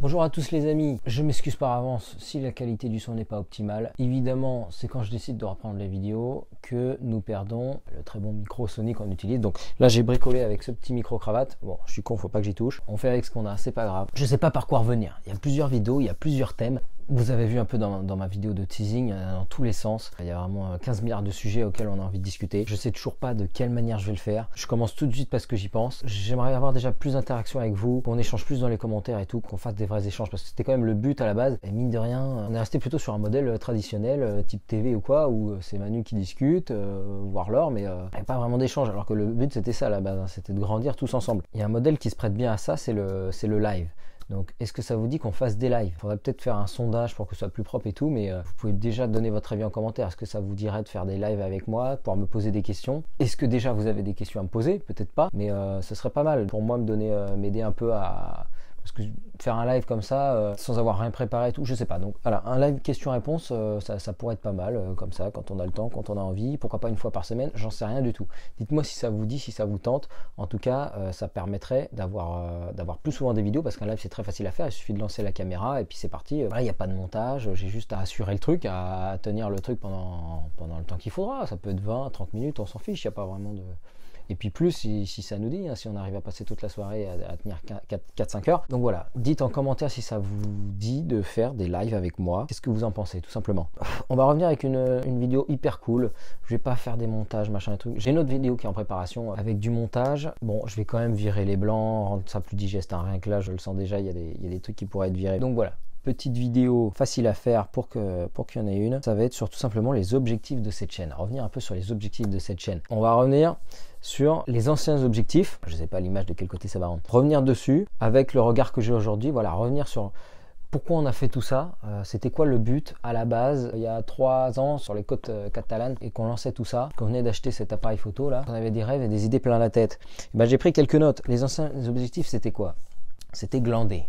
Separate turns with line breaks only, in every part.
Bonjour à tous les amis, je m'excuse par avance si la qualité du son n'est pas optimale. Évidemment, c'est quand je décide de reprendre les vidéos que nous perdons le très bon micro Sony qu'on utilise. Donc là, j'ai bricolé avec ce petit micro cravate. Bon, je suis con, faut pas que j'y touche. On fait avec ce qu'on a, c'est pas grave. Je sais pas par quoi revenir. Il y a plusieurs vidéos, il y a plusieurs thèmes. Vous avez vu un peu dans ma vidéo de teasing, dans tous les sens. Il y a vraiment 15 milliards de sujets auxquels on a envie de discuter. Je sais toujours pas de quelle manière je vais le faire. Je commence tout de suite parce que j'y pense. J'aimerais avoir déjà plus d'interaction avec vous, qu'on échange plus dans les commentaires et tout, qu'on fasse des vrais échanges parce que c'était quand même le but à la base. Et mine de rien, on est resté plutôt sur un modèle traditionnel, type TV ou quoi, où c'est Manu qui discute, voire Laure, mais il n'y a pas vraiment d'échange. Alors que le but c'était ça à la base, hein, c'était de grandir tous ensemble. Il y a un modèle qui se prête bien à ça, c'est le live. Donc est-ce que ça vous dit qu'on fasse des lives? Il faudrait peut-être faire un sondage pour que ce soit plus propre et tout, mais vous pouvez déjà donner votre avis en commentaire. Est-ce que ça vous dirait de faire des lives avec moi, pouvoir me poser des questions? Est-ce que déjà vous avez des questions à me poser? Peut-être pas, mais ce serait pas mal pour moi m'aider un peu à... Parce que faire un live comme ça, sans avoir rien préparé et tout, je sais pas. Donc voilà, un live question-réponse, ça pourrait être pas mal, comme ça, quand on a le temps, quand on a envie. Pourquoi pas une fois par semaine? J'en sais rien du tout. Dites-moi si ça vous dit, si ça vous tente. En tout cas, ça permettrait d'avoir plus souvent des vidéos, parce qu'un live c'est très facile à faire. Il suffit de lancer la caméra et puis c'est parti. Voilà, il n'y a pas de montage, j'ai juste à assurer le truc, à tenir le truc pendant le temps qu'il faudra. Ça peut être 20, 30 minutes, on s'en fiche, il n'y a pas vraiment de... Et puis plus si ça nous dit, hein, si on arrive à passer toute la soirée à tenir 4-5 heures. Donc voilà, dites en commentaire si ça vous dit de faire des lives avec moi. Qu'est-ce que vous en pensez, tout simplement. On va revenir avec une vidéo hyper cool. Je vais pas faire des montages, machin et trucs. J'ai une autre vidéo qui est en préparation avec du montage. Bon, je vais quand même virer les blancs, rendre ça plus digeste. Hein. Rien que là, je le sens déjà, il y a des trucs qui pourraient être virés. Donc voilà. Petite vidéo facile à faire pour qu'il y en ait une. Ça va être sur tout simplement les objectifs de cette chaîne. Revenir un peu sur les objectifs de cette chaîne. On va revenir sur les anciens objectifs. Je ne sais pas l'image de quel côté ça va rendre. Revenir dessus avec le regard que j'ai aujourd'hui. Voilà, revenir sur pourquoi on a fait tout ça. C'était quoi le but à la base il y a 3 ans sur les côtes catalanes et qu'on lançait tout ça, qu'on venait d'acheter cet appareil photo là. On avait des rêves et des idées plein la tête. Et ben, j'ai pris quelques notes. Les anciens objectifs, c'était quoi? C'était glander.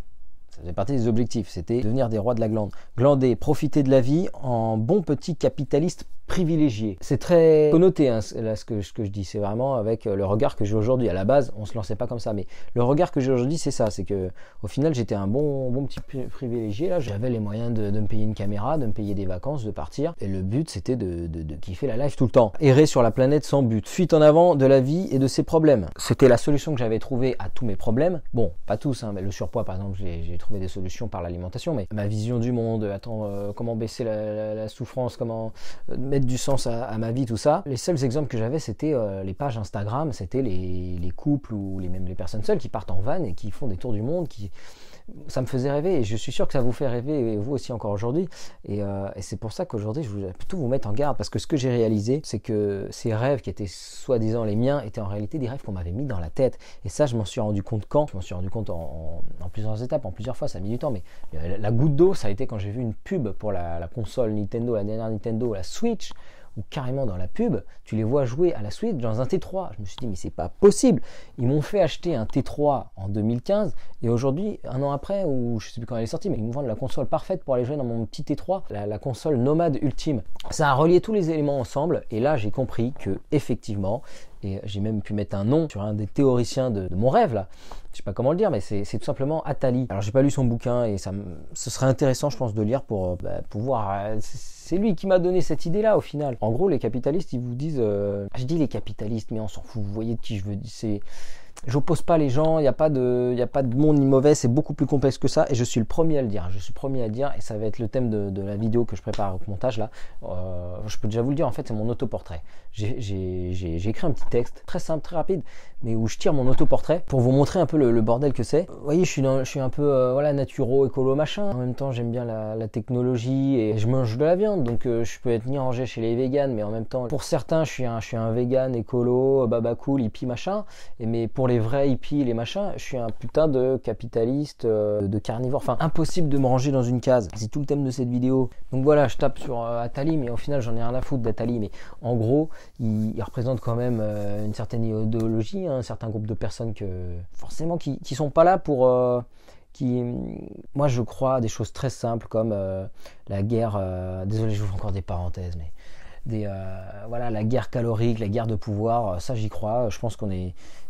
Ça faisait partie des objectifs, c'était devenir des rois de la glande. Glander, profiter de la vie en bon petit capitaliste privilégié. C'est très connoté hein, là, ce que je dis, c'est vraiment avec le regard que j'ai aujourd'hui. À la base, on se lançait pas comme ça, mais le regard que j'ai aujourd'hui, c'est ça, c'est que au final, j'étais un bon petit privilégié. Là, j'avais les moyens de me payer une caméra, de me payer des vacances, de partir. Et le but, c'était de kiffer la life tout le temps. Errer sur la planète sans but. Fuite en avant de la vie et de ses problèmes. C'était la solution que j'avais trouvée à tous mes problèmes. Bon, pas tous, hein, mais le surpoids, par exemple, j'ai trouvé des solutions par l'alimentation, mais ma vision du monde, comment baisser la souffrance, comment mettre du sens à ma vie, tout ça. Les seuls exemples que j'avais, c'était les pages Instagram, c'était les couples ou même les personnes seules qui partent en van et qui font des tours du monde, ça me faisait rêver et je suis sûr que ça vous fait rêver et vous aussi encore aujourd'hui et c'est pour ça qu'aujourd'hui je voulais plutôt vous mettre en garde parce que ce que j'ai réalisé c'est que ces rêves qui étaient soi-disant les miens étaient en réalité des rêves qu'on m'avait mis dans la tête et ça je m'en suis rendu compte je m'en suis rendu compte en plusieurs étapes, en plusieurs fois, ça a mis du temps mais la goutte d'eau ça a été quand j'ai vu une pub pour la console Nintendo, la dernière Nintendo, la Switch ou carrément dans la pub, tu les vois jouer à la Switch dans un T3. Je me suis dit, mais c'est pas possible. Ils m'ont fait acheter un T3 en 2015 et aujourd'hui, un an après, ou je sais plus quand elle est sortie, mais ils me vendent la console parfaite pour aller jouer dans mon petit T3, la console nomade ultime. Ça a relié tous les éléments ensemble et là, j'ai compris que effectivement, et j'ai même pu mettre un nom sur un des théoriciens de mon rêve là. Je sais pas comment le dire, mais c'est tout simplement Attali. Alors j'ai pas lu son bouquin et ce serait intéressant, je pense, de lire pour pouvoir. C'est lui qui m'a donné cette idée-là au final. En gros, les capitalistes, ils vous disent. Je dis les capitalistes, mais on s'en fout. Vous voyez de qui je veux dire. J'oppose pas les gens, il n'y a pas de monde ni mauvais, c'est beaucoup plus complexe que ça et je suis le premier à le dire. Je suis le premier à le dire et ça va être le thème de la vidéo que je prépare au montage là. Je peux déjà vous le dire, en fait c'est mon autoportrait. J'ai écrit un petit texte très simple, très rapide, mais où je tire mon autoportrait pour vous montrer un peu le bordel que c'est. Vous voyez, je suis un peu voilà, naturo, écolo, machin. En même temps j'aime bien la technologie et je mange de la viande, donc je peux être ni rangé chez les véganes, mais en même temps pour certains je suis un vegan, écolo, baba cool, hippie, machin. Mais pour les vrais hippies, les machins, je suis un putain de capitaliste, de carnivore. Enfin, impossible de me ranger dans une case. C'est tout le thème de cette vidéo. Donc voilà, je tape sur Attali, mais au final, j'en ai rien à foutre d'Attali. Mais en gros, il représente quand même une certaine idéologie, un certain groupe de personnes forcément qui sont pas là pour... moi, je crois à des choses très simples comme la guerre... désolé, je vous fais encore des parenthèses, mais... voilà, la guerre calorique, la guerre de pouvoir, ça j'y crois. Je pense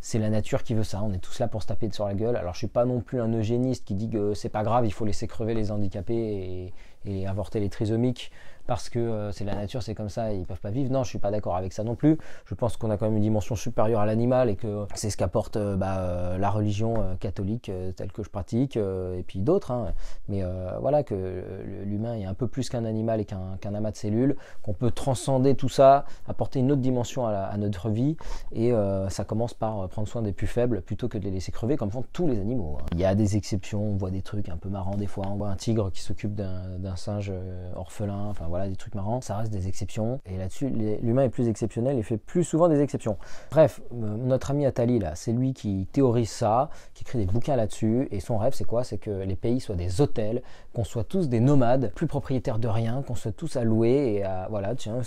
c'est la nature qui veut ça. On est tous là pour se taper sur la gueule. Alors je suis pas non plus un eugéniste qui dit que c'est pas grave, il faut laisser crever les handicapés et avorter les trisomiques parce que c'est la nature, c'est comme ça, et ils peuvent pas vivre. Non, je suis pas d'accord avec ça non plus. Je pense qu'on a quand même une dimension supérieure à l'animal et que c'est ce qu'apporte la religion catholique telle que je pratique et puis d'autres. Hein. Mais voilà, que l'humain est un peu plus qu'un animal et qu'un amas de cellules, qu'on peut transcender tout ça, apporter une autre dimension à notre vie et ça commence par prendre soin des plus faibles plutôt que de les laisser crever comme font tous les animaux. Hein. Il y a des exceptions, on voit des trucs un peu marrants des fois. On voit un tigre qui s'occupe d'un singe orphelin, enfin voilà, des trucs marrants, ça reste des exceptions et là-dessus l'humain est plus exceptionnel et fait plus souvent des exceptions. Bref, notre ami Attali là, c'est lui qui théorise ça, qui écrit des bouquins là-dessus et son rêve c'est quoi? C'est que les pays soient des hôtels, qu'on soit tous des nomades, plus propriétaires de rien, qu'on soit tous à louer et voilà, tiens,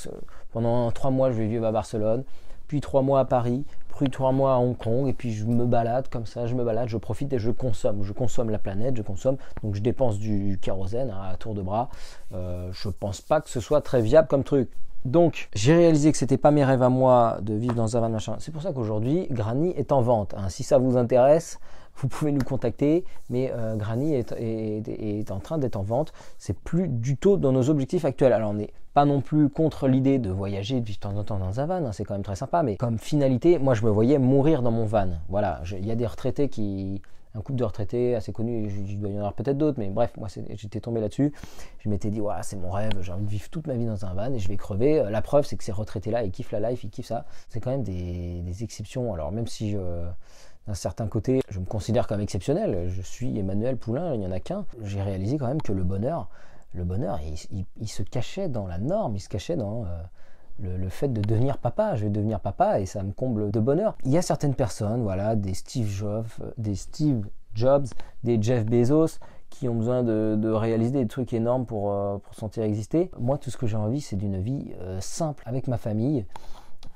pendant 3 mois je vais vivre à Barcelone, puis 3 mois à Paris, puis 3 mois à Hong Kong, et puis je me balade comme ça, je profite et je consomme la planète, donc je dépense du kérosène à tour de bras. Je pense pas que ce soit très viable comme truc. Donc j'ai réalisé que c'était pas mes rêves à moi de vivre dans un van machin. C'est pour ça qu'aujourd'hui Granny est en vente. Hein. Si ça vous intéresse, vous pouvez nous contacter, mais Granny est en train d'être en vente. C'est plus du tout dans nos objectifs actuels. Alors on n'est pas non plus contre l'idée de voyager de temps en temps dans un van, hein, c'est quand même très sympa, mais comme finalité, moi je me voyais mourir dans mon van. Voilà, il y a des retraités un couple de retraités assez connu, il doit y en avoir peut-être d'autres, mais bref, moi j'étais tombé là-dessus, je m'étais dit, ouais, c'est mon rêve, j'ai envie de vivre toute ma vie dans un van et je vais crever. La preuve, c'est que ces retraités-là, ils kiffent la life, ils kiffent ça. C'est quand même des exceptions, alors même si d'un certain côté, je me considère comme exceptionnel, je suis Emmanuel Poulain, il n'y en a qu'un, j'ai réalisé quand même que le bonheur, il se cachait dans la norme, il se cachait dans le fait de devenir papa. Je vais devenir papa et ça me comble de bonheur. Il y a certaines personnes, voilà, des Steve Jobs, des Jeff Bezos, qui ont besoin de réaliser des trucs énormes pour sentir exister. Moi, tout ce que j'ai envie, c'est d'une vie simple avec ma famille,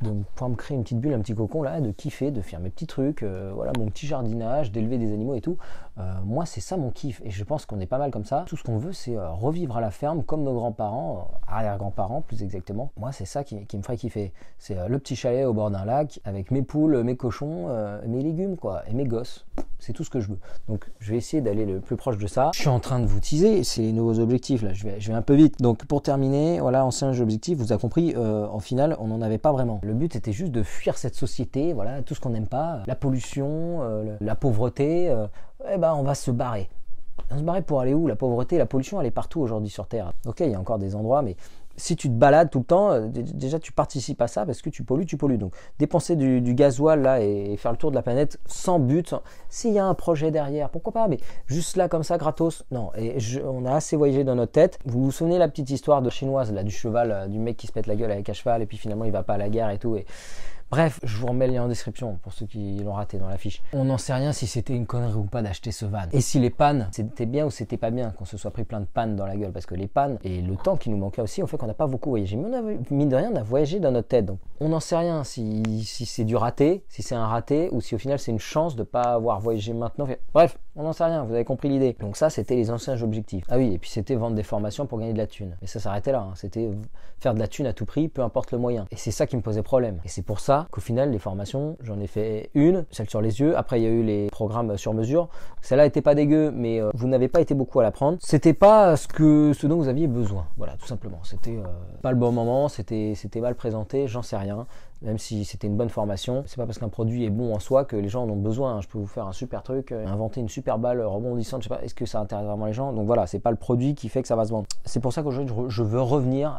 de pouvoir me créer une petite bulle, un petit cocon là, de kiffer, de faire mes petits trucs, voilà, mon petit jardinage, d'élever des animaux et tout. Moi c'est ça mon kiff et je pense qu'on est pas mal comme ça. Tout ce qu'on veut c'est revivre à la ferme comme nos grands-parents, arrière-grands-parents plus exactement. Moi c'est ça qui me ferait kiffer. C'est le petit chalet au bord d'un lac avec mes poules, mes cochons, mes légumes quoi, et mes gosses. C'est tout ce que je veux. Donc je vais essayer d'aller le plus proche de ça. Je suis en train de vous teaser ces nouveaux objectifs là, je vais un peu vite. Donc pour terminer, voilà, ancien objectif, vous avez compris, en final on n'en avait pas vraiment. Le but était juste de fuir cette société, voilà, tout ce qu'on n'aime pas, la pollution, la pauvreté, on va se barrer. On va se barrer pour aller où? La pauvreté, la pollution, elle est partout aujourd'hui sur Terre. Ok, il y a encore des endroits, mais si tu te balades tout le temps, déjà tu participes à ça parce que tu pollues. Donc dépenser du gasoil là et faire le tour de la planète sans but, s'il y a un projet derrière, pourquoi pas, mais juste là comme ça gratos, non. Et on a assez voyagé dans notre tête. Vous vous souvenez la petite histoire de chinoise là, du cheval, du mec qui se pète la gueule avec un cheval et puis finalement il va pas à la guerre et tout. Bref, je vous remets le lien en description pour ceux qui l'ont raté dans la fiche. On n'en sait rien si c'était une connerie ou pas d'acheter ce van. Et si les pannes, c'était bien ou c'était pas bien qu'on se soit pris plein de pannes dans la gueule. Parce que les pannes et le temps qui nous manquait aussi ont fait qu'on n'a pas beaucoup voyagé. Mais mine de rien, on a voyagé dans notre tête. Donc on n'en sait rien si c'est du raté, si c'est un raté ou si au final c'est une chance de ne pas avoir voyagé maintenant. Bref, on n'en sait rien, vous avez compris l'idée. Donc ça, c'était les anciens objectifs. Ah oui, et puis c'était vendre des formations pour gagner de la thune. Et ça s'arrêtait là. Hein. C'était faire de la thune à tout prix, peu importe le moyen. Et c'est ça qui me posait problème. Et c'est pour ça qu'au final, les formations, j'en ai fait une, celle sur les yeux. Après, il y a eu les programmes sur mesure. Celle-là était pas dégueu, mais vous n'avez pas été beaucoup à l'apprendre. C'était pas ce dont vous aviez besoin. Voilà, tout simplement. C'était pas le bon moment, c'était mal présenté, j'en sais rien. Même si c'était une bonne formation, c'est pas parce qu'un produit est bon en soi que les gens en ont besoin. Je peux vous faire un super truc, inventer une super balle rebondissante, je sais pas, est-ce que ça intéresse vraiment les gens? Donc voilà, c'est pas le produit qui fait que ça va se vendre. C'est pour ça qu'aujourd'hui je veux revenir,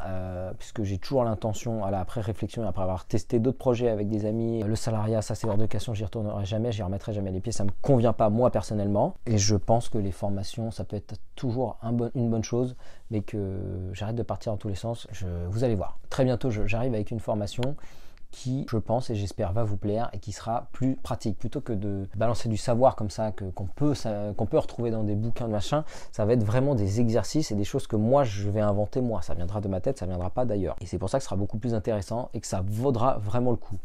puisque j'ai toujours l'intention, après réflexion et après avoir testé d'autres projets avec des amis, le salariat, ça c'est hors de question, j'y retournerai jamais, j'y remettrai jamais les pieds, ça me convient pas moi personnellement. Et je pense que les formations, ça peut être toujours une bonne chose, mais que j'arrête de partir dans tous les sens. Vous allez voir. Très bientôt, j'arrive avec une formation qui, je pense et j'espère, va vous plaire et qui sera plus pratique. Plutôt que de balancer du savoir comme ça, qu'on peut retrouver dans des bouquins de machin, ça va être vraiment des exercices et des choses que moi, je vais inventer moi. Ça viendra de ma tête, ça viendra pas d'ailleurs. Et c'est pour ça que ce sera beaucoup plus intéressant et que ça vaudra vraiment le coup.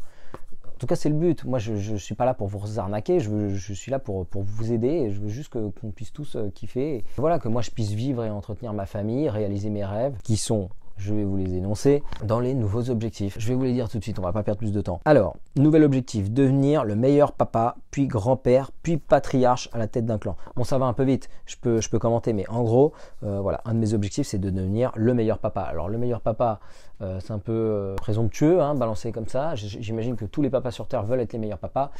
En tout cas, c'est le but. Moi, je suis pas là pour vous arnaquer, je suis là pour vous aider et je veux juste qu'on puisse tous kiffer. Et voilà, que moi, je puisse vivre et entretenir ma famille, réaliser mes rêves qui sont, Je vais vous les énoncer dans les nouveaux objectifs. Je vais vous les dire tout de suite, on va pas perdre plus de temps. Alors, nouvel objectif, devenir le meilleur papa, puis grand-père, puis patriarche à la tête d'un clan. Bon, ça va un peu vite, je peux commenter, mais en gros, voilà, un de mes objectifs, c'est de devenir le meilleur papa. Alors, le meilleur papa, c'est un peu présomptueux, hein, balancé comme ça. J'imagine que tous les papas sur Terre veulent être les meilleurs papas.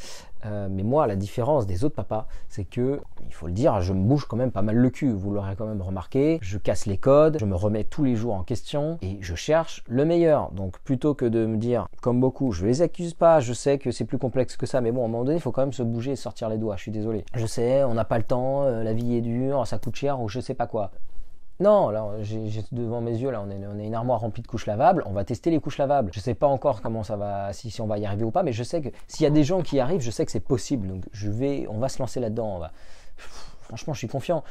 Mais moi, la différence des autres papas, c'est que, il faut le dire, je me bouge quand même pas mal le cul. Vous l'aurez quand même remarqué. Je casse les codes, je me remets tous les jours en question et je cherche le meilleur. Donc, plutôt que de me dire, comme beaucoup, je les accuse pas, je sais que c'est plus complexe que ça, mais bon, à un moment donné, il faut quand même se bouger et sortir les doigts. Je suis désolé. Je sais, on n'a pas le temps, la vie est dure, ça coûte cher ou je sais pas quoi. Non, là, j'ai devant mes yeux, là, on a une armoire remplie de couches lavables. On va tester les couches lavables. Je sais pas encore comment ça va, si on va y arriver ou pas, mais je sais que s'il y a des gens qui y arrivent, je sais que c'est possible. Donc, on va se lancer là-dedans. Franchement, je suis confiant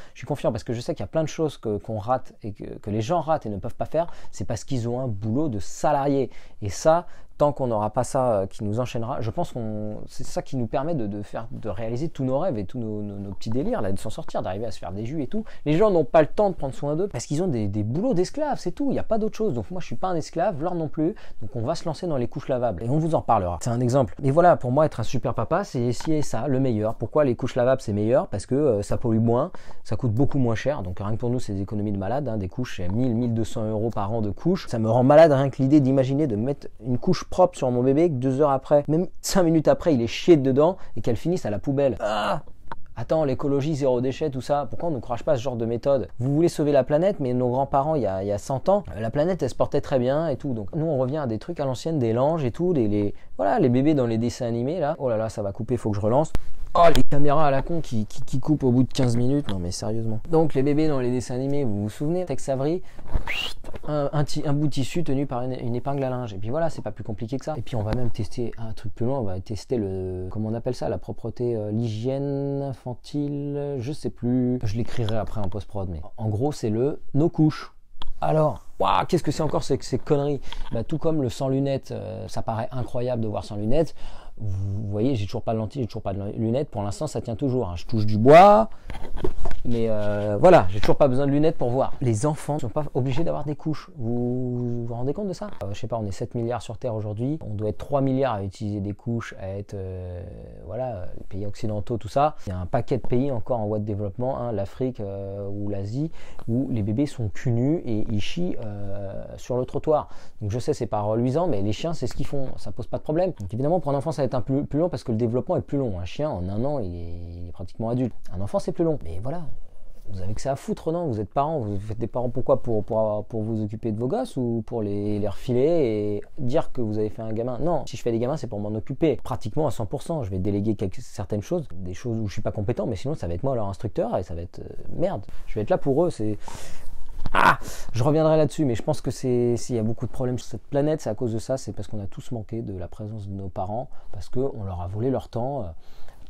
parce que je sais qu'il y a plein de choses qu'on rate et que les gens ratent et ne peuvent pas faire. C'est parce qu'ils ont un boulot de salarié. Et ça, tant qu'on n'aura pas ça qui nous enchaînera, je pense que c'est ça qui nous permet de réaliser tous nos rêves et tous nos petits délires, là, de s'en sortir, d'arriver à se faire des jus et tout. Les gens n'ont pas le temps de prendre soin d'eux parce qu'ils ont des boulots d'esclaves, c'est tout, il n'y a pas d'autre chose. Donc moi je suis pas un esclave, leur non plus, donc on va se lancer dans les couches lavables et on vous en parlera. C'est un exemple. Mais voilà, pour moi être un super papa, c'est essayer ça, le meilleur. Pourquoi les couches lavables c'est meilleur? Parce que ça pollue moins, ça coûte beaucoup moins cher, donc rien que pour nous c'est des économies de malade, hein, des couches, 1000-1200 € par an de couches. Ça me rend malade rien que l'idée d'imaginer de mettre une couche propre sur mon bébé, que 2 heures après, même 5 minutes après, il est chié dedans et qu'elle finisse à la poubelle. Ah! Attends, l'écologie, zéro déchet, tout ça, pourquoi on ne courage pas ce genre de méthode? Vous voulez sauver la planète, mais nos grands-parents, il y a 100 ans, la planète, elle se portait très bien et tout. Donc nous, on revient à des trucs à l'ancienne, des langes et tout, voilà, les bébés dans les dessins animés, là. Oh là là, ça va couper, faut que je relance. Oh, les caméras à la con qui coupent au bout de 15 minutes. Non, mais sérieusement. Donc, les bébés dans les dessins animés, vous vous souvenez, Tex Avery, un bout de tissu tenu par une épingle à linge. Et puis voilà, c'est pas plus compliqué que ça. Et puis, on va même tester un truc plus loin. On va tester comment on appelle ça, la propreté, l'hygiène infantile, je sais plus. Je l'écrirai après en post-prod, mais en gros, c'est nos couches. Alors, waouh, qu'est-ce que c'est encore ces conneries? Tout comme le sans lunettes, ça paraît incroyable de voir sans lunettes. Vous voyez, j'ai toujours pas de lentilles, j'ai toujours pas de lunettes. Pour l'instant, ça tient toujours. Hein. Je touche du bois, mais voilà, j'ai toujours pas besoin de lunettes pour voir. Les enfants ne sont pas obligés d'avoir des couches. Vous vous rendez compte de ça? Je sais pas, on est 7 milliards sur Terre aujourd'hui. On doit être 3 milliards à utiliser des couches, à être, voilà, les pays occidentaux, tout ça. Il y a un paquet de pays encore en voie de développement, hein, l'Afrique ou l'Asie, où les bébés sont cul nus et ils chient sur le trottoir. Donc je sais, c'est pas reluisant, mais les chiens, c'est ce qu'ils font. Ça pose pas de problème. Donc évidemment, pour un enfant, ça va être un peu plus long parce que le développement est plus long. Un chien, en 1 an, il est pratiquement adulte. Un enfant, c'est plus long. Mais voilà, vous avez que ça à foutre, non? Vous êtes parents, vous faites des parents pourquoi? Pour vous occuper de vos gosses ou pour les refiler et dire que vous avez fait un gamin? Non, si je fais des gamins, c'est pour m'en occuper pratiquement à 100%. Je vais déléguer certaines choses, des choses où je suis pas compétent, mais sinon, ça va être moi leur instructeur et ça va être merde. Je vais être là pour eux, c'est... je reviendrai là-dessus, mais je pense que s'il y a beaucoup de problèmes sur cette planète, c'est à cause de ça, c'est parce qu'on a tous manqué de la présence de nos parents, parce qu'on leur a volé leur temps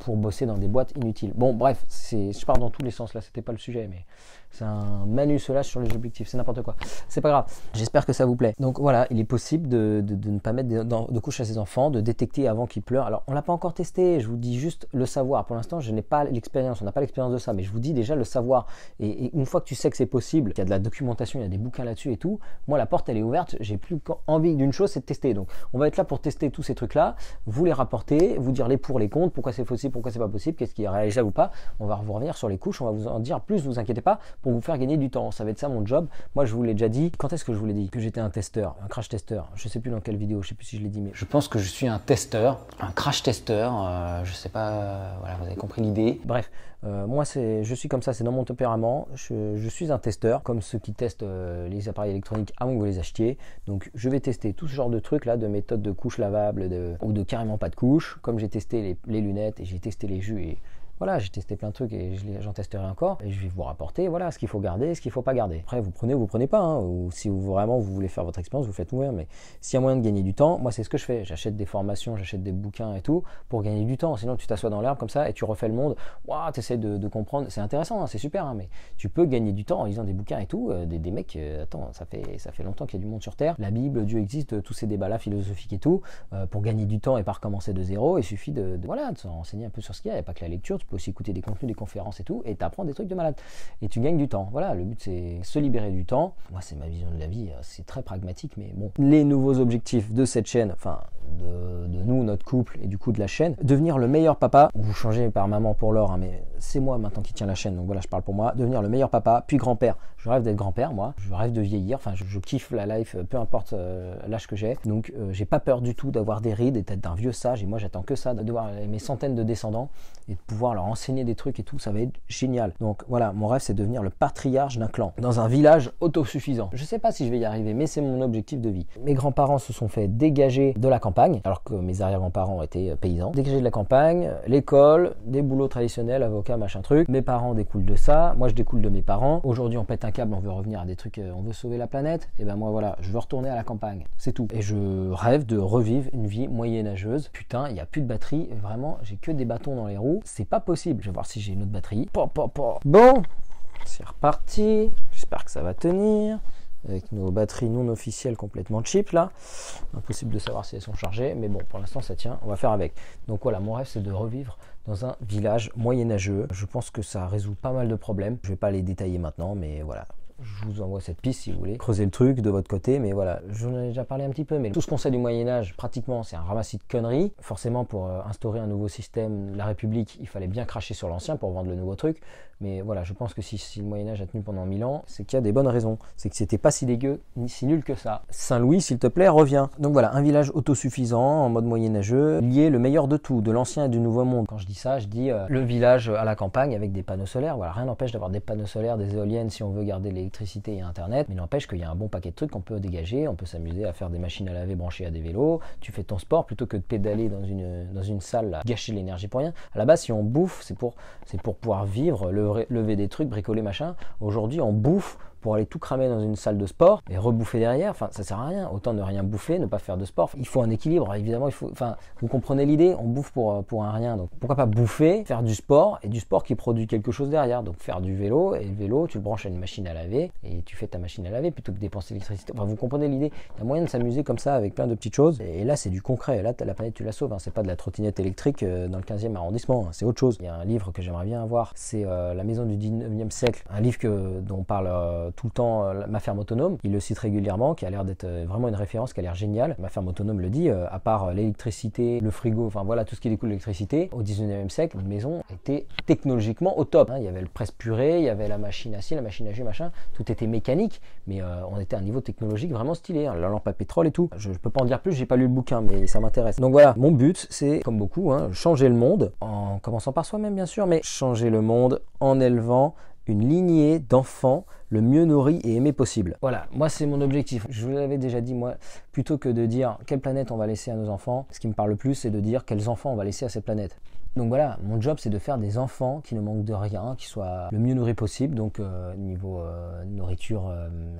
pour bosser dans des boîtes inutiles. Bon, bref, je pars dans tous les sens là, c'était pas le sujet, mais c'est un manus là sur les objectifs, c'est n'importe quoi. C'est pas grave, j'espère que ça vous plaît. Donc voilà, il est possible de ne pas mettre de couches à ses enfants, de détecter avant qu'ils pleurent. Alors, on l'a pas encore testé, je vous dis juste le savoir. Pour l'instant, je n'ai pas l'expérience, on n'a pas l'expérience de ça, mais je vous dis déjà le savoir. Et une fois que tu sais que c'est possible, qu'il y a de la documentation, il y a des bouquins là-dessus et tout, moi la porte elle est ouverte, j'ai plus envie d'une chose, c'est de tester. Donc on va être là pour tester tous ces trucs-là, vous les rapporter, vous dire les pour, les contre, pourquoi c'est possible, pourquoi c'est pas possible, qu'est-ce qui est réalisable ou pas. On va vous revenir sur les couches, on va vous en dire plus, vous inquiétez pas, pour vous faire gagner du temps. Ça va être ça mon job. Moi je vous l'ai déjà dit. Quand est-ce que je vous l'ai dit? Que j'étais un testeur, un crash testeur. Je sais plus dans quelle vidéo, je sais plus si je l'ai dit, mais je pense que je suis un testeur, un crash testeur. Je sais pas, voilà, vous avez compris l'idée. Bref, moi je suis comme ça, c'est dans mon tempérament. Je suis un testeur, comme ceux qui testent les appareils électroniques avant que vous les achetiez. Donc je vais tester tout ce genre de trucs là, de méthodes de couches lavables ou de carrément pas de couches. Comme j'ai testé les lunettes et j'ai testé les jus et voilà, j'ai testé plein de trucs et j'en testerai encore. Et je vais vous rapporter voilà, ce qu'il faut garder, ce qu'il ne faut pas garder. Après, vous prenez ou vous prenez pas. Hein, ou si vraiment vous voulez faire votre expérience, vous faites mourir. Mais s'il y a moyen de gagner du temps, moi c'est ce que je fais. J'achète des formations, j'achète des bouquins et tout pour gagner du temps. Sinon, tu t'assois dans l'herbe comme ça et tu refais le monde. Waouh, tu essaies de comprendre. C'est intéressant, hein, c'est super. Hein, mais tu peux gagner du temps en lisant des bouquins et tout. Des mecs, attends, ça fait longtemps qu'il y a du monde sur Terre. La Bible, Dieu existe, tous ces débats-là philosophiques et tout. Pour gagner du temps et pas recommencer de zéro, il suffit de se renseigner un peu sur ce qu'il y a. Il n'y a pas que la lecture. Tu peux aussi écouter des contenus, des conférences et tout, et tu apprends des trucs de malade. Et tu gagnes du temps. Voilà, le but c'est se libérer du temps. Moi, c'est ma vision de la vie, c'est très pragmatique, mais bon. Les nouveaux objectifs de cette chaîne, enfin, de nous, notre couple, et du coup de la chaîne, devenir le meilleur papa. Vous changez par maman pour l'or, hein, mais c'est moi maintenant qui tiens la chaîne, donc voilà, je parle pour moi. Devenir le meilleur papa, puis grand-père. Je rêve d'être grand-père, moi. Je rêve de vieillir. Enfin, je kiffe la life, peu importe l'âge que j'ai. Donc, j'ai pas peur du tout d'avoir des rides et d'être un vieux sage. Et moi, j'attends que ça, de voir mes centaines de descendants et de pouvoir leur enseigner des trucs et tout. Ça va être génial. Donc, voilà, mon rêve, c'est de devenir le patriarche d'un clan dans un village autosuffisant. Je sais pas si je vais y arriver, mais c'est mon objectif de vie. Mes grands-parents se sont fait dégager de la campagne, alors que mes arrière-grands-parents étaient paysans. Dégager de la campagne, l'école, des boulots traditionnels, avocat, machin truc. Mes parents découlent de ça. Moi, je découle de mes parents. Aujourd'hui, on pète un câble, on veut revenir à des trucs, on veut sauver la planète. Et ben moi, voilà, je veux retourner à la campagne. C'est tout. Et je rêve de revivre une vie moyenâgeuse. Putain, il n'y a plus de batterie. Vraiment, j'ai que des bâtons dans les roues. C'est pas possible. Je vais voir si j'ai une autre batterie. Bon, c'est reparti. J'espère que ça va tenir. Avec nos batteries non officielles complètement cheap là. Impossible de savoir si elles sont chargées. Mais bon, pour l'instant, ça tient. On va faire avec. Donc voilà, mon rêve, c'est de revivre dans un village moyenâgeux. Je pense que ça résout pas mal de problèmes. Je vais pas les détailler maintenant, mais voilà. Je vous envoie cette piste si vous voulez creuser le truc de votre côté, mais voilà, j'en ai déjà parlé un petit peu, mais tout ce qu'on sait du Moyen-Âge, pratiquement, c'est un ramassis de conneries. Forcément, pour instaurer un nouveau système, la République, il fallait bien cracher sur l'ancien pour vendre le nouveau truc, mais voilà, je pense que si le Moyen-Âge a tenu pendant 1000 ans, c'est qu'il y a des bonnes raisons, c'est que c'était pas si dégueu, ni si nul que ça. Saint-Louis, s'il te plaît, reviens. Donc voilà, un village autosuffisant, en mode moyenâgeux, lié le meilleur de tout, de l'ancien et du nouveau monde. Quand je dis ça, je dis le village à la campagne avec des panneaux solaires, voilà, rien n'empêche d'avoir des panneaux solaires, des éoliennes si on veut garder l'électricité et Internet, mais n'empêche qu'il y a un bon paquet de trucs qu'on peut dégager, on peut s'amuser à faire des machines à laver branchées à des vélos, tu fais ton sport plutôt que de pédaler dans une salle à gâcher l'énergie pour rien. À la base, si on bouffe, c'est pour pouvoir vivre, lever des trucs, bricoler, machin. Aujourd'hui, on bouffe pour aller tout cramer dans une salle de sport et rebouffer derrière, enfin ça sert à rien, autant ne rien bouffer, ne pas faire de sport. Il faut un équilibre, évidemment, vous comprenez l'idée, on bouffe pour un rien, donc pourquoi pas bouffer, faire du sport, et du sport qui produit quelque chose derrière, donc faire du vélo, et le vélo tu le branches à une machine à laver, et tu fais ta machine à laver plutôt que dépenser l'électricité, enfin vous comprenez l'idée, il y a moyen de s'amuser comme ça avec plein de petites choses, et là c'est du concret, là la planète tu la sauves, hein. C'est pas de la trottinette électrique dans le 15e arrondissement, hein. C'est autre chose. Il y a un livre que j'aimerais bien avoir, c'est La maison du 19e siècle, un livre dont parle tout le temps Ma ferme autonome, il le cite régulièrement, qui a l'air d'être vraiment une référence, qui a l'air géniale. Ma ferme autonome le dit, à part l'électricité, le frigo, enfin voilà tout ce qui découle de l'électricité, au 19e siècle, une maison était technologiquement au top, hein. Il y avait le presse-purée, il y avait la machine à ci, la machine à jus, machin, tout était mécanique, mais on était à un niveau technologique vraiment stylé, hein. La lampe à pétrole et tout. Je peux pas en dire plus, j'ai pas lu le bouquin, mais ça m'intéresse. Donc voilà, mon but, c'est, comme beaucoup, hein, changer le monde, en commençant par soi-même bien sûr, mais changer le monde en élevant une lignée d'enfants le mieux nourris et aimés possible. Voilà, moi c'est mon objectif. Je vous l'avais déjà dit, moi, plutôt que de dire quelle planète on va laisser à nos enfants, ce qui me parle le plus, c'est de dire quels enfants on va laisser à cette planète. Donc voilà, mon job c'est de faire des enfants qui ne manquent de rien, qui soient le mieux nourris possible, donc niveau nourriture,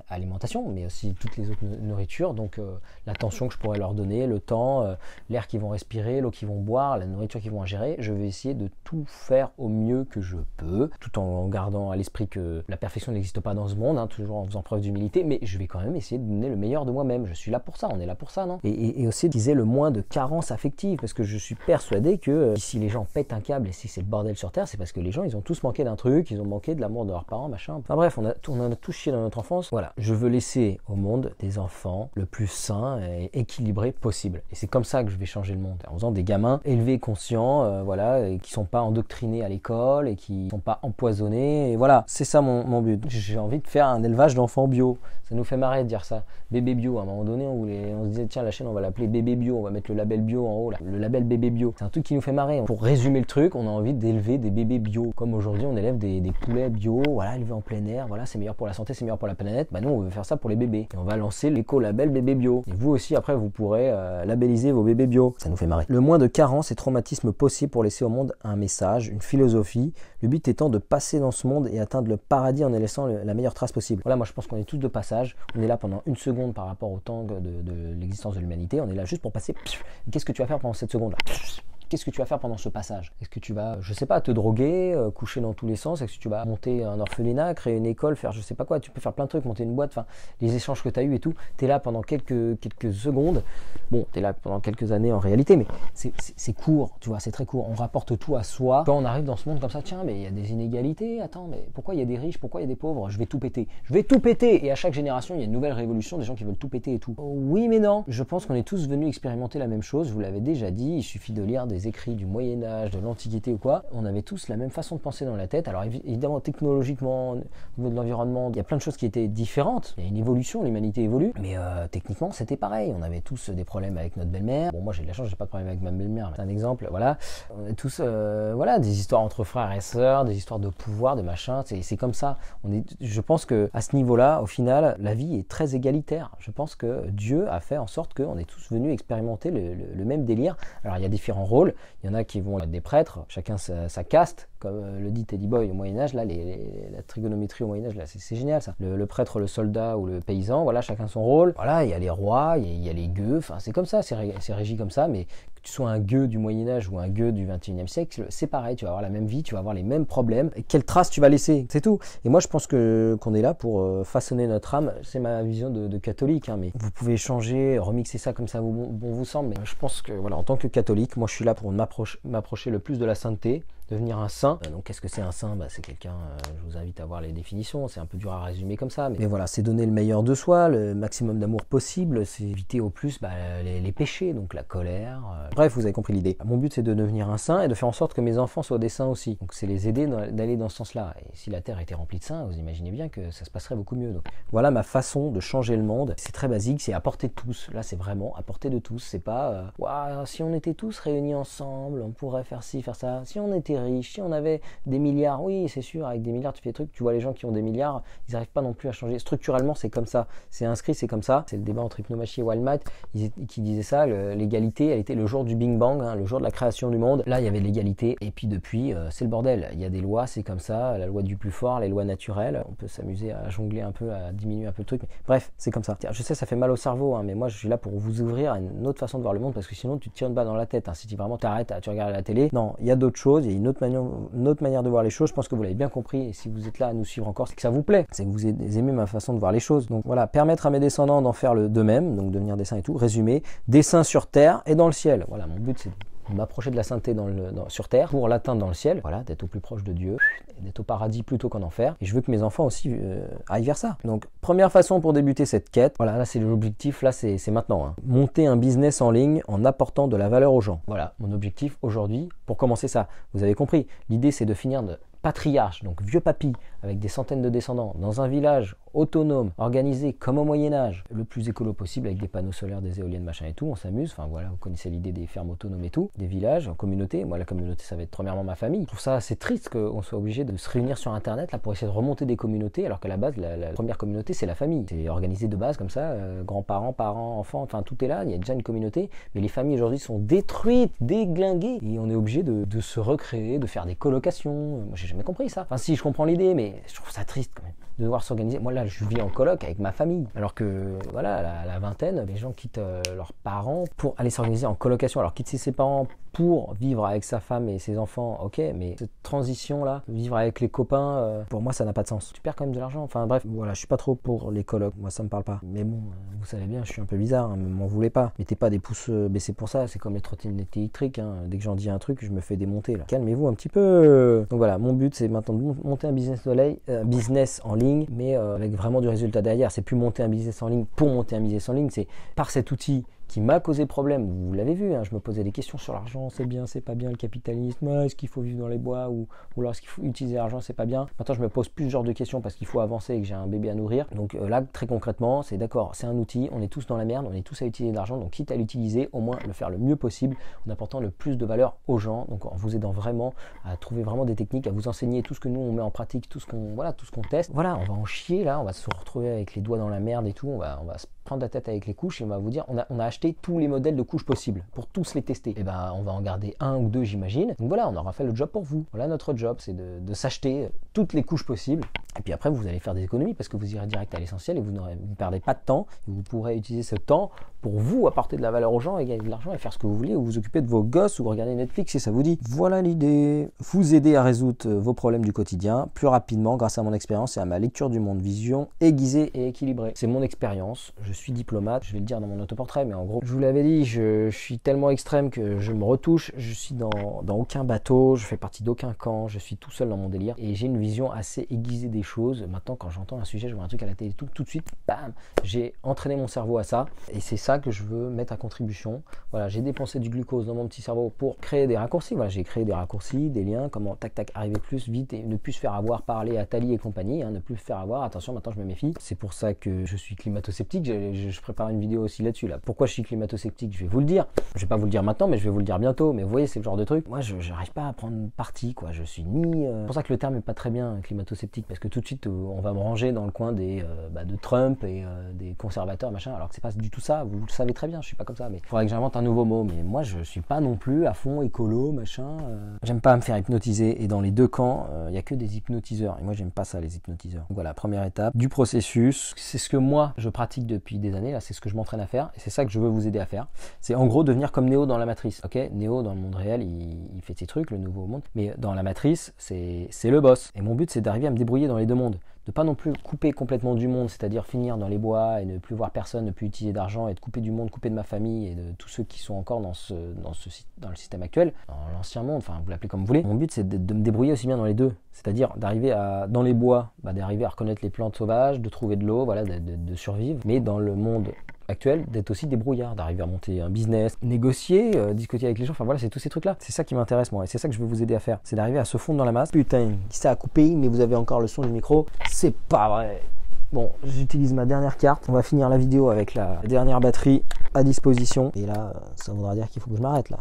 alimentation, mais aussi toutes les autres nourritures, donc l'attention que je pourrais leur donner, le temps, l'air qu'ils vont respirer, l'eau qu'ils vont boire, la nourriture qu'ils vont ingérer, je vais essayer de tout faire au mieux que je peux, tout en gardant à l'esprit que la perfection n'existe pas dans ce monde, hein, toujours en faisant preuve d'humilité, mais je vais quand même essayer de donner le meilleur de moi-même, je suis là pour ça, on est là pour ça, non? Et aussi qu'ils aient le moins de carences affectives, parce que je suis persuadé que si les gens pètent un câble et si c'est le bordel sur terre, c'est parce que les gens ils ont tous manqué d'un truc, ils ont manqué de l'amour de leurs parents, machin. Enfin bref, on en a tous chié dans notre enfance. Voilà, je veux laisser au monde des enfants le plus sains et équilibrés possible. Et c'est comme ça que je vais changer le monde, en faisant des gamins élevés, conscients, voilà, et qui sont pas endoctrinés à l'école et qui sont pas empoisonnés. Et voilà, c'est ça mon but. J'ai envie de faire un élevage d'enfants bio. Ça nous fait marrer de dire ça. Bébé bio, à un moment donné, on se disait tiens la chaîne on va l'appeler bébé bio, on va mettre le label bio en haut là, le label bébé bio. C'est un truc qui nous fait marrer. Pour résumer le truc, on a envie d'élever des bébés bio. Comme aujourd'hui on élève des poulets bio, voilà, élevés en plein air, voilà, c'est meilleur pour la santé, c'est meilleur pour la planète. Bah nous on veut faire ça pour les bébés. Et on va lancer l'éco-label bébé bio. Et vous aussi après vous pourrez labelliser vos bébés bio. Ça nous fait marrer. Le moins de carences et traumatismes possible pour laisser au monde un message, une philosophie. Le but étant de passer dans ce monde et atteindre le paradis en laissant la meilleure trace possible. Voilà, moi je pense qu'on est tous de passage. On est là pendant une seconde par rapport au temps de l'existence de l'humanité. On est là juste pour passer. Qu'est-ce que tu vas faire pendant cette seconde là? qu'est-ce que tu vas faire pendant ce passage? Est-ce que tu vas, je sais pas, te droguer, coucher dans tous les sens? Est-ce que tu vas monter un orphelinat, créer une école, faire je sais pas quoi? Tu peux faire plein de trucs, monter une boîte, enfin, les échanges que tu as eu et tout. Tu es là pendant quelques secondes. Bon, tu es là pendant quelques années en réalité, mais c'est court, tu vois, c'est très court. On rapporte tout à soi. Quand on arrive dans ce monde comme ça, tiens, mais il y a des inégalités. Attends, mais pourquoi il y a des riches? Pourquoi il y a des pauvres? Je vais tout péter. Je vais tout péter. Et à chaque génération, il y a une nouvelle révolution, des gens qui veulent tout péter et tout. Oh, oui, mais non. Je pense qu'on est tous venus expérimenter la même chose. Je vous l'avais déjà dit. Il suffit de lire des écrits du Moyen-Âge, de l'Antiquité ou quoi. On avait tous la même façon de penser dans la tête. Alors évidemment, technologiquement, au niveau de l'environnement, il y a plein de choses qui étaient différentes. Il y a une évolution, l'humanité évolue. Mais techniquement, c'était pareil. On avait tous des problèmes avec notre belle-mère. Bon, moi j'ai de la chance, j'ai pas de problème avec ma belle-mère. C'est un exemple, voilà. On a tous, voilà, des histoires entre frères et sœurs, des histoires de pouvoir, de machin. C'est comme ça. Je pense que à ce niveau-là, au final, la vie est très égalitaire. Je pense que Dieu a fait en sorte qu'on est tous venus expérimenter le même délire. Alors il y a différents rôles. Il y en a qui vont être des prêtres, chacun sa caste, comme le dit Teddy Boy au Moyen-Âge. Là, la trigonométrie au Moyen-Âge, là, c'est génial ça. Le prêtre, le soldat ou le paysan, voilà, chacun son rôle. Voilà, il y a les rois, il y a les gueux. Enfin, c'est comme ça, c'est régi comme ça, mais que tu sois un gueux du Moyen-Âge ou un gueux du 21e siècle, c'est pareil, tu vas avoir la même vie, tu vas avoir les mêmes problèmes. Et quelle trace tu vas laisser, c'est tout. Et moi, je pense qu'on est là pour façonner notre âme. C'est ma vision de catholique, hein, mais vous pouvez changer, remixer ça comme ça bon vous semble. Mais je pense que, voilà, en tant que catholique, moi, je suis là pour m'approcher le plus de la sainteté, devenir un saint. Donc, qu'est-ce que c'est un saint? C'est quelqu'un, je vous invite à voir les définitions, c'est un peu dur à résumer comme ça. Mais voilà, c'est donner le meilleur de soi, le maximum d'amour possible, c'est éviter au plus les péchés, donc la colère. Bref, vous avez compris l'idée. Mon but, c'est de devenir un saint et de faire en sorte que mes enfants soient des saints aussi. Donc, c'est les aider d'aller dans ce sens-là. Et si la terre était remplie de saints, vous imaginez bien que ça se passerait beaucoup mieux. Donc, voilà ma façon de changer le monde. C'est très basique, c'est à portée de tous. Là, c'est vraiment à portée de tous. C'est pas, si on était tous réunis ensemble, on pourrait faire ci, faire ça. Si on était riche, si on avait des milliards, oui, c'est sûr, avec des milliards, tu fais des trucs. Tu vois, les gens qui ont des milliards, ils n'arrivent pas non plus à changer. Structurellement, c'est comme ça. C'est inscrit, c'est comme ça. C'est le débat entre Hypnomachie et Walmart qui disait ça. L'égalité, elle était le jour du Big Bang, hein, le jour de la création du monde. Là, il y avait l'égalité. Et puis depuis, c'est le bordel. Il y a des lois, c'est comme ça. La loi du plus fort, les lois naturelles. On peut s'amuser à jongler un peu, à diminuer un peu le truc. Mais bref, c'est comme ça. Je sais, ça fait mal au cerveau, hein, mais moi, je suis là pour vous ouvrir à une autre façon de voir le monde parce que sinon, tu te tires une balle dans la tête. Hein, si tu vraiment t'arrêtes, tu regardes la télé. Non, il y a d'autres choses. Il y a une autre manière de voir les choses. Je pense que vous l'avez bien compris. Et si vous êtes là à nous suivre encore, c'est que ça vous plaît. C'est que vous aimez ma façon de voir les choses. Donc voilà, permettre à mes descendants d'en faire de même, donc devenir des saints et tout. Résumé, des saints sur terre et dans le ciel. Voilà, mon but, c'est de m'approcher de la sainteté sur terre pour l'atteindre dans le ciel. Voilà, d'être au plus proche de Dieu, d'être au paradis plutôt qu'en enfer. Et je veux que mes enfants aussi aillent vers ça. Donc, première façon pour débuter cette quête, voilà, là c'est l'objectif, là c'est maintenant. Hein. Monter un business en ligne en apportant de la valeur aux gens. Voilà, mon objectif aujourd'hui pour commencer ça. Vous avez compris, l'idée c'est de finir de patriarche, donc vieux papy, avec des centaines de descendants, dans un village autonome, organisé comme au Moyen-Âge, le plus écolo possible, avec des panneaux solaires, des éoliennes, machin et tout, on s'amuse, enfin voilà, vous connaissez l'idée des fermes autonomes et tout, des villages, en communauté. Moi la communauté ça va être premièrement ma famille. Je trouve ça assez triste qu'on soit obligé de se réunir sur internet là pour essayer de remonter des communautés, alors qu'à la base la première communauté c'est la famille. C'est organisé de base comme ça, grands-parents, parents, enfants, enfin tout est là, il y a déjà une communauté, mais les familles aujourd'hui sont détruites, déglinguées, et on est obligé de se recréer, de faire des colocations. Moi j'ai jamais compris ça. Enfin si, je comprends l'idée, mais je trouve ça triste quand même de devoir s'organiser. Moi là je vis en coloc avec ma famille, alors que voilà, à la vingtaine, les gens quittent leurs parents pour aller s'organiser en colocation. Alors quitter ses parents pour vivre avec sa femme et ses enfants, ok, mais cette transition là, vivre avec les copains, pour moi ça n'a pas de sens. Tu perds quand même de l'argent. Enfin bref, voilà, je suis pas trop pour les colocs, moi ça me parle pas. Mais bon, vous savez bien, je suis un peu bizarre, hein, m'en voulez pas. Mettez pas des pouces baissés pour ça, c'est comme les trottinettes électriques, hein. Dès que j'en dis un truc, je me fais démonter là. Calmez-vous un petit peu. Donc voilà, mon but c'est maintenant de monter un business en ligne, mais avec vraiment du résultat derrière. C'est plus monter un business en ligne pour monter un business en ligne, c'est par cet outil qui m'a causé problème. Vous l'avez vu, hein, je me posais des questions sur l'argent, c'est bien, c'est pas bien, le capitalisme, est-ce qu'il faut vivre dans les bois ou alors est-ce qu'il faut utiliser l'argent, c'est pas bien. Maintenant, je me pose plus ce genre de questions parce qu'il faut avancer et que j'ai un bébé à nourrir. Donc là, très concrètement, c'est d'accord, c'est un outil, on est tous dans la merde, on est tous à utiliser de l'argent, donc quitte à l'utiliser, au moins le faire le mieux possible en apportant le plus de valeur aux gens, donc en vous aidant vraiment à trouver vraiment des techniques, à vous enseigner tout ce que nous on met en pratique, tout ce qu'on teste. Voilà, on va en chier là, on va se retrouver avec les doigts dans la merde et tout, on va se prendre la tête avec les couches et on va vous dire on a acheté tous les modèles de couches possibles pour tous les tester. Et ben on va en garder un ou deux j'imagine. Donc voilà, on aura fait le job pour vous. Voilà notre job, c'est de s'acheter toutes les couches possibles. Et puis après vous allez faire des économies parce que vous irez direct à l'essentiel et vous ne perdez pas de temps. Et vous pourrez utiliser ce temps pour vous apporter de la valeur aux gens et gagner de l'argent et faire ce que vous voulez ou vous occuper de vos gosses ou regarder Netflix si ça vous dit. Voilà l'idée. Vous aider à résoudre vos problèmes du quotidien plus rapidement grâce à mon expérience et à ma lecture du monde, vision aiguisée et équilibrée. C'est mon expérience. Je suis diplomate, je vais le dire dans mon autoportrait, mais en gros, je vous l'avais dit, je suis tellement extrême que je me retouche, je suis dans aucun bateau, je fais partie d'aucun camp, je suis tout seul dans mon délire et j'ai une vision assez aiguisée des choses. Maintenant, quand j'entends un sujet, je vois un truc à la télé, tout de suite, bam, j'ai entraîné mon cerveau à ça et c'est ça que je veux mettre à contribution. Voilà, j'ai dépensé du glucose dans mon petit cerveau pour créer des raccourcis. Voilà, j'ai créé des raccourcis, des liens, comment tac tac arriver plus vite et ne plus se faire avoir, parler à Tali et compagnie, ne plus se faire avoir. Attention, maintenant je me méfie. C'est pour ça que je suis climato-sceptique. Je prépare une vidéo aussi là-dessus. Pourquoi je suis climato-sceptique, je vais vous le dire. Je vais pas vous le dire maintenant, mais je vais vous le dire bientôt. Mais vous voyez, c'est le genre de truc. Moi, je n'arrive pas à prendre parti, quoi. Je suis ni. C'est pour ça que le terme est pas très bien, climato-sceptique, parce que tout de suite, on va me ranger dans le coin de Trump et des conservateurs, machin. Alors que c'est pas du tout ça. Vous le savez très bien. Je suis pas comme ça. Mais il faudrait que j'invente un nouveau mot. Mais moi, je suis pas non plus à fond écolo, machin. J'aime pas me faire hypnotiser. Et dans les deux camps, il y a que des hypnotiseurs. Et moi, j'aime pas ça, les hypnotiseurs. Donc voilà, première étape du processus. C'est ce que moi, je pratique depuis des années. Là, c'est ce que je m'entraîne à faire. Et c'est ça que je veux vous aider à faire. C'est en gros devenir comme Néo dans la Matrice. Ok, Néo dans le monde réel, il fait ses trucs, le nouveau monde. Mais dans la Matrice, c'est le boss. Et mon but, c'est d'arriver à me débrouiller dans les deux mondes. De pas non plus couper complètement du monde, c'est-à-dire finir dans les bois et ne plus voir personne, ne plus utiliser d'argent et de couper du monde, couper de ma famille et de tous ceux qui sont encore dans le système actuel, dans l'ancien monde, enfin vous l'appelez comme vous voulez. Mon but c'est de me débrouiller aussi bien dans les deux, c'est-à-dire d'arriver dans les bois, d'arriver à reconnaître les plantes sauvages, de trouver de l'eau, voilà, de survivre, mais dans le monde actuel, d'être aussi débrouillard, d'arriver à monter un business, négocier, discuter avec les gens, enfin voilà, c'est tous ces trucs-là. C'est ça qui m'intéresse moi, et c'est ça que je veux vous aider à faire. C'est d'arriver à se fondre dans la masse. Putain, ça a coupé, mais vous avez encore le son du micro. C'est pas vrai. Bon, j'utilise ma dernière carte. On va finir la vidéo avec la dernière batterie à disposition. Et là, ça voudra dire qu'il faut que je m'arrête là.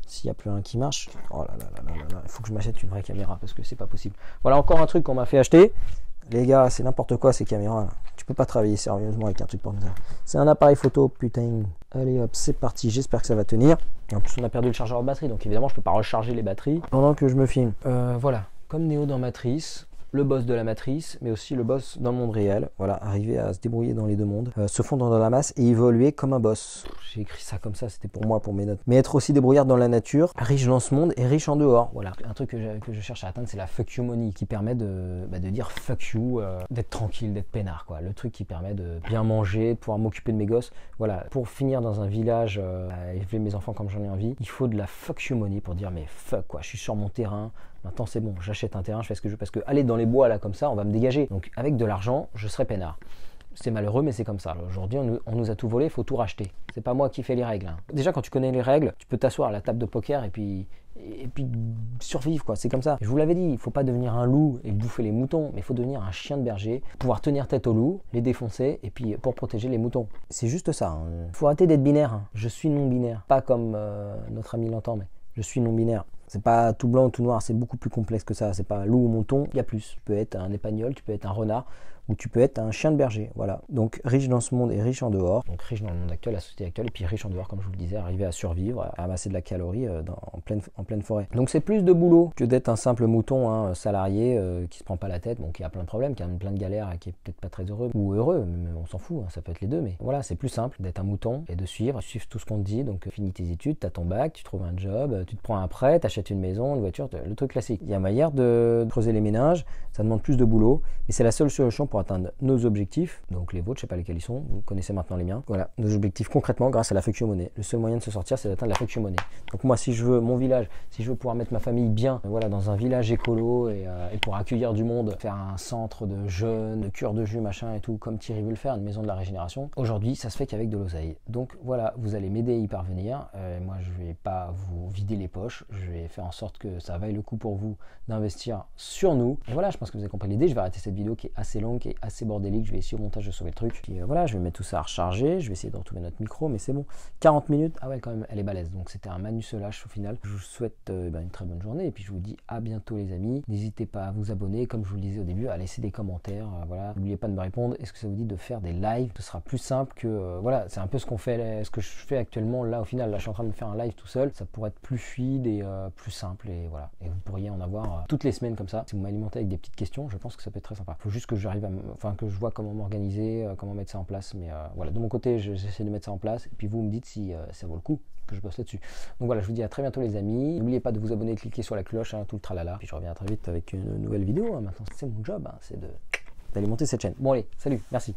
S'il n'y a plus un qui marche, oh là là là là là, il faut que je m'achète une vraie caméra parce que c'est pas possible. Voilà encore un truc qu'on m'a fait acheter. Les gars, c'est n'importe quoi ces caméras là. Tu peux pas travailler sérieusement avec un truc comme ça. C'est un appareil photo, putain. Allez hop, c'est parti, j'espère que ça va tenir. Et en plus on a perdu le chargeur de batterie, donc évidemment je peux pas recharger les batteries pendant que je me filme. Voilà, comme Néo dans Matrice, le boss de la matrice, mais aussi le boss dans le monde réel. Voilà, arriver à se débrouiller dans les deux mondes, se fondre dans la masse et évoluer comme un boss. J'ai écrit ça comme ça, c'était pour moi, pour mes notes. Mais être aussi débrouillard dans la nature, riche dans ce monde et riche en dehors. Voilà, un truc que je cherche à atteindre, c'est la fuck you money, qui permet de dire fuck you, d'être tranquille, d'être peinard, quoi. Le truc qui permet de bien manger, de pouvoir m'occuper de mes gosses. Voilà, pour finir dans un village, élever mes enfants comme j'en ai envie, il faut de la fuck you money pour dire mais fuck quoi, je suis sur mon terrain. Maintenant c'est bon, j'achète un terrain, je fais ce que je veux, parce que aller dans les bois là comme ça, on va me dégager. Donc avec de l'argent, je serai peinard. C'est malheureux, mais c'est comme ça. Aujourd'hui, on nous a tout volé, il faut tout racheter. C'est pas moi qui fais les règles. Hein. Déjà, quand tu connais les règles, tu peux t'asseoir à la table de poker et puis survivre, quoi. C'est comme ça. Je vous l'avais dit, il faut pas devenir un loup et bouffer les moutons, mais il faut devenir un chien de berger, pouvoir tenir tête aux loups, les défoncer et puis pour protéger les moutons. C'est juste ça. Il faut arrêter d'être binaire. Hein. Je suis non binaire, pas comme notre ami l'entend, mais je suis non binaire. C'est pas tout blanc ou tout noir, c'est beaucoup plus complexe que ça. C'est pas loup ou mouton, il y a plus. Tu peux être un épagnol, tu peux être un renard, ou tu peux être un chien de berger. Voilà. Donc riche dans ce monde et riche en dehors. Donc riche dans le monde actuel, la société actuelle, et puis riche en dehors, comme je vous le disais, arriver à survivre, à amasser de la calorie en pleine forêt. Donc c'est plus de boulot que d'être un simple mouton hein, salarié qui se prend pas la tête, bon, qui a plein de problèmes, qui a plein de galères, qui est peut-être pas très heureux, ou heureux, mais on s'en fout, hein, ça peut être les deux, mais voilà, c'est plus simple d'être un mouton et de suivre tout ce qu'on te dit. Donc finis tes études, t'as ton bac, tu trouves un job, tu te prends un prêt, t'achètes une maison, une voiture, le truc classique. Il y a manière de creuser les méninges, ça demande plus de boulot, mais c'est la seule solution pour atteindre nos objectifs, donc les vôtres, je sais pas lesquels ils sont, vous connaissez maintenant les miens. Voilà, nos objectifs concrètement grâce à la fuck you money. Le seul moyen de se sortir, c'est d'atteindre la fuck you money. Donc moi, si je veux mon village, si je veux pouvoir mettre ma famille bien, voilà, dans un village écolo et pour accueillir du monde, faire un centre de jeunes, de cure de jus, machin et tout, comme Thierry veut le faire, une maison de la régénération, aujourd'hui, ça se fait qu'avec de l'oseille. Donc voilà, vous allez m'aider à y parvenir. Moi, je vais pas vous vider les poches, je vais faire en sorte que ça vaille le coup pour vous d'investir sur nous. Et voilà, je pense que vous avez compris l'idée. Je vais arrêter cette vidéo qui est assez longue qui est assez bordélique. Je vais essayer au montage de sauver le truc. Puis voilà, je vais mettre tout ça à recharger. Je vais essayer de retrouver notre micro, mais c'est bon. 40 minutes, ah ouais, quand même, elle est balèze. Donc c'était un Manus Lâche au final. Je vous souhaite une très bonne journée et puis je vous dis à bientôt les amis. N'hésitez pas à vous abonner, comme je vous le disais au début, à laisser des commentaires. Voilà, n'oubliez pas de me répondre. Est-ce que ça vous dit de faire des lives? Ce sera plus simple que voilà, c'est un peu ce qu'on fait, ce que je fais actuellement là au final. Là, je suis en train de faire un live tout seul. Ça pourrait être plus fluide et plus simple et voilà. Et vous pourriez en avoir toutes les semaines comme ça. Si vous m'alimentez avec des petites questions, je pense que ça peut être très sympa. Il faut juste que j'arrive que je vois comment m'organiser, comment mettre ça en place. Mais voilà, de mon côté, j'essaie de mettre ça en place. Et puis vous me dites si ça vaut le coup que je bosse là-dessus. Donc voilà, je vous dis à très bientôt les amis. N'oubliez pas de vous abonner, cliquer sur la cloche, tout le tralala. Puis je reviens très vite avec une nouvelle vidéo. Maintenant, c'est mon job, c'est d'alimenter cette chaîne. Bon allez, salut, merci.